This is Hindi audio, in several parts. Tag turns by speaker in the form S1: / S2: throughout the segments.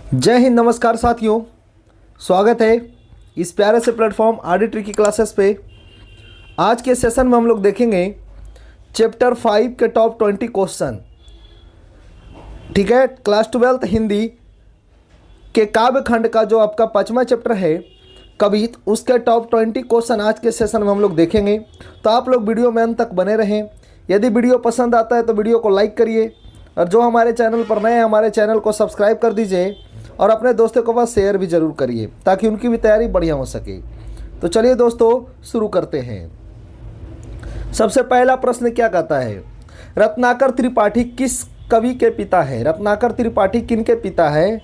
S1: जय हिंद, नमस्कार साथियों। स्वागत है इस प्यारे से प्लेटफॉर्म ऑडिटरी की क्लासेस पे। आज के सेशन में हम लोग देखेंगे चैप्टर 5 के टॉप 20 क्वेश्चन। ठीक है, क्लास 12 हिंदी के काव्य खंड का जो आपका 5वां चैप्टर है कवित, उसके टॉप 20 क्वेश्चन आज के सेशन में हम लोग देखेंगे। तो आप लोग वीडियो में अंत तक बने रहें। यदि वीडियो पसंद आता है तो वीडियो को लाइक करिए, और जो हमारे चैनल पर नए हैं हमारे चैनल को सब्सक्राइब कर दीजिए, और अपने दोस्तों के पास शेयर भी ज़रूर करिए ताकि उनकी भी तैयारी बढ़िया हो सके। तो चलिए दोस्तों शुरू करते हैं। सबसे पहला प्रश्न क्या कहता है, रत्नाकर त्रिपाठी किस कवि के पिता है? रत्नाकर त्रिपाठी किन के पिता है?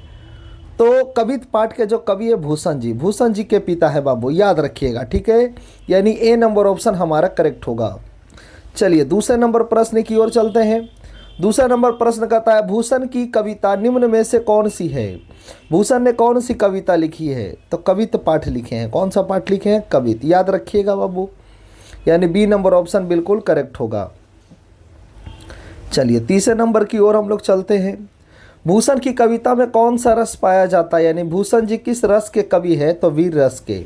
S1: तो कवित पाठ के जो कवि है भूषण जी के पिता है बाबू, याद रखिएगा। ठीक है, यानी ए नंबर ऑप्शन हमारा करेक्ट होगा। चलिए दूसरे नंबर प्रश्न की ओर चलते हैं। दूसरा नंबर प्रश्न कहता है भूषण की कविता निम्न में से कौन सी है? भूषण ने कौन सी कविता लिखी है? तो कवित पाठ लिखे हैं। कौन सा पाठ लिखे हैं? कवित। याद रखिएगा बाबू, यानी बी नंबर ऑप्शन बिल्कुल करेक्ट होगा। चलिए तीसरे नंबर की ओर हम लोग चलते हैं। भूषण की कविता में कौन सा रस पाया जाता है? यानी भूषण जी किस रस के कवि है? तो वीर रस के।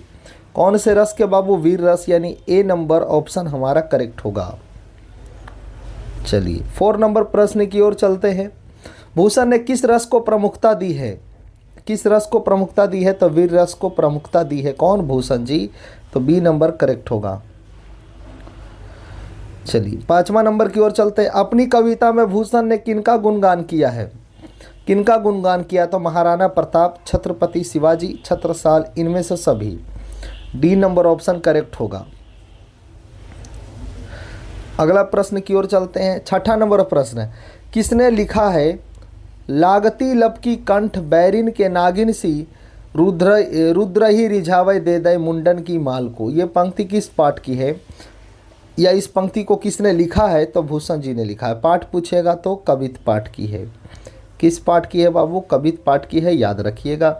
S1: कौन से रस के बाबू? वीर रस, यानी ए नंबर ऑप्शन हमारा करेक्ट होगा। चलिए 4 नंबर प्रश्न की ओर चलते हैं। भूषण ने किस रस को प्रमुखता दी है? किस रस को प्रमुखता दी है? तो वीर रस को प्रमुखता दी है। कौन? भूषण जी। तो बी नंबर करेक्ट होगा। चलिए 5वां नंबर की ओर चलते हैं। अपनी कविता में भूषण ने किनका गुणगान किया है? किनका गुणगान किया? तो महाराणा प्रताप, छत्रपति शिवाजी, छत्रसाल, इनमें से सभी। डी नंबर ऑप्शन करेक्ट होगा। अगला प्रश्न की ओर चलते हैं। 6ठा नंबर प्रश्न है, किसने लिखा है लागती लपकी कंठ बैरिन के नागिन सी रुद्र ही रिझावे दे दे मुंडन की माल को? ये पंक्ति किस पाठ की है, या इस पंक्ति को किसने लिखा है? तो भूषण जी ने लिखा है। पाठ पूछेगा तो कवित पाठ की है। किस पाठ की है बाबू? कवित पाठ की है, याद रखिएगा।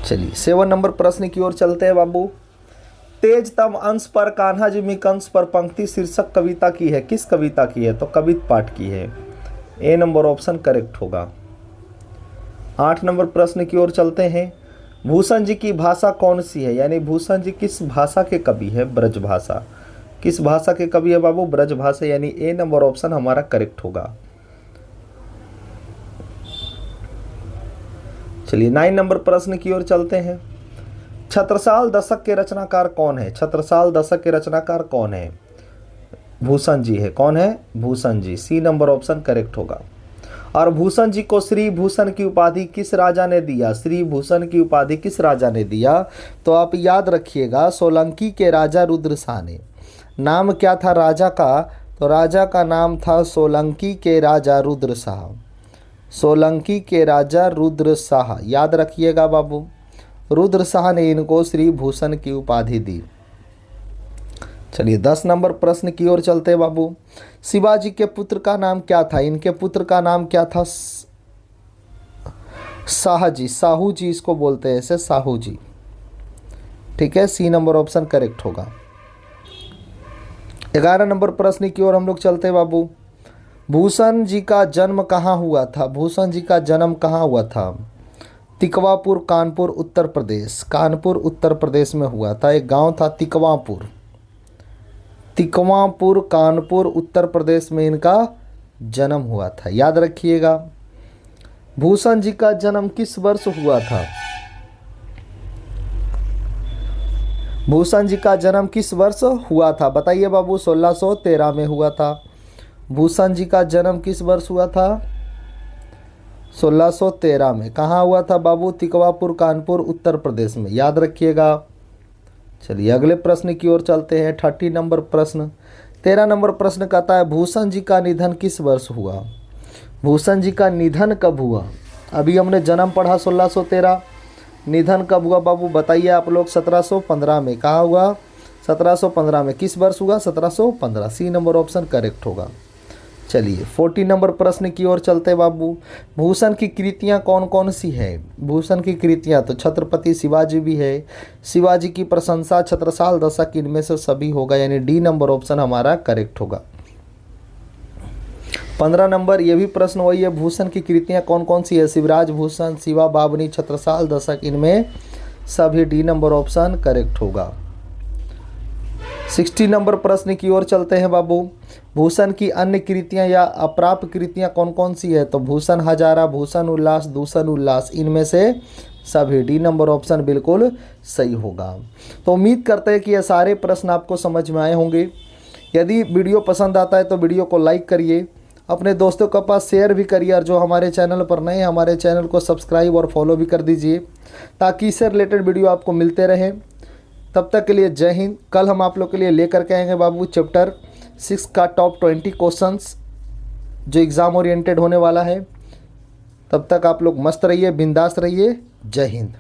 S1: चलिए 7 नंबर प्रश्न की ओर चलते हैं बाबू। तेज तम अंश पर कान्हा जिमी कंस पर पंक्ति शीर्षक कविता की है। किस कविता की है? तो कवित पाठ की है। ए नंबर ऑप्शन करेक्ट होगा। 8 नंबर प्रश्न की ओर चलते हैं। भूषण जी की भाषा कौन सी है? यानी भूषण जी किस भाषा के कवि है? ब्रज भाषा। किस भाषा के कवि है बाबू? ब्रज भाषा, यानी ए नंबर ऑप्शन हमारा करेक्ट होगा। चलिए 9 नंबर प्रश्न की ओर चलते हैं। छत्रसाल दशक के रचनाकार कौन है? छत्रसाल दशक के रचनाकार कौन है? भूषण जी है। कौन है? भूषण जी। सी नंबर ऑप्शन करेक्ट होगा। और भूषण जी को श्री भूषण की उपाधि किस राजा ने दिया? श्री भूषण की उपाधि किस राजा ने दिया? तो आप याद रखिएगा, सोलंकी के राजा रुद्र शाह ने। नाम क्या था राजा का? तो राजा का नाम था सोलंकी के राजा रुद्र शाह। सोलंकी के राजा रुद्र शाह, याद रखिएगा बाबू। रुद्र शाह ने इनको श्री भूषण की उपाधि दी। चलिए 10 नंबर प्रश्न की ओर चलते हैं बाबू। शिवाजी के पुत्र का नाम क्या था? इनके पुत्र का नाम क्या था? शाहजी, साहू जी इसको बोलते हैं, ऐसे साहू जी। ठीक है, सी नंबर ऑप्शन करेक्ट होगा। 11 नंबर प्रश्न की ओर हम लोग चलते हैं बाबू। भूषण जी का जन्म कहाँ हुआ था? भूषण जी का जन्म कहाँ हुआ था? तिकवापुर, कानपुर, उत्तर प्रदेश। कानपुर उत्तर प्रदेश में हुआ था। एक गांव था तिकवापुर। तिकवापुर कानपुर उत्तर प्रदेश में इनका जन्म हुआ था, याद रखिएगा। भूषण जी का जन्म किस वर्ष हुआ था? भूषण जी का जन्म किस वर्ष हुआ था? बताइए बाबू। 1613 में हुआ था। भूषण जी का जन्म किस वर्ष हुआ था? 1613 में। कहाँ हुआ था बाबू? तिकवापुर कानपुर उत्तर प्रदेश में, याद रखिएगा। चलिए अगले प्रश्न की ओर चलते हैं। 30 नंबर प्रश्न। 13 नंबर प्रश्न कहता है भूषण जी का निधन किस वर्ष हुआ? भूषण जी का निधन कब हुआ? अभी हमने जन्म पढ़ा 1613, निधन कब हुआ बाबू? बताइए आप लोग। 1715 में। कहाँ हुआ? 1715 में। किस वर्ष हुआ? 1715। सी नंबर ऑप्शन करेक्ट होगा। चलिए 40 नंबर प्रश्न की ओर चलते बाबू। भूषण की कृतियाँ कौन कौन सी है? भूषण की कृतियाँ तो छत्रपति शिवाजी भी है, शिवाजी की प्रशंसा, छत्रसाल दशक, इनमें से सभी होगा, यानी डी नंबर ऑप्शन हमारा करेक्ट होगा। 15 नंबर, ये भी प्रश्न वही है, भूषण की कृतियाँ कौन कौन सी है? शिवराज भूषण, शिवा बाबनी, छत्रसाल दशक, इनमें सभी डी नंबर ऑप्शन करेक्ट होगा। 60 नंबर प्रश्न की ओर चलते हैं बाबू। भूषण की अन्य कृतियां या अप्राप्य कृतियां कौन कौन सी है? तो भूषण हजारा, भूषण उल्लास, दूषण उल्लास, इनमें से सभी डी नंबर ऑप्शन बिल्कुल सही होगा। तो उम्मीद करते हैं कि ये सारे प्रश्न आपको समझ में आए होंगे। यदि वीडियो पसंद आता है तो वीडियो को लाइक करिए, अपने दोस्तों के पास शेयर भी करिए, और जो हमारे चैनल पर नए हैं हमारे चैनल को सब्सक्राइब और फॉलो भी कर दीजिए, ताकि इससे रिलेटेड वीडियो आपको मिलते रहें। तब तक के लिए जय हिंद। कल हम आप लोग के लिए लेकर के आएंगे बाबू चैप्टर 6 का टॉप 20 क्वेश्चंस, जो एग्ज़ाम ओरिएंटेड होने वाला है। तब तक आप लोग मस्त रहिए, बिंदास रहिए। जय हिंद।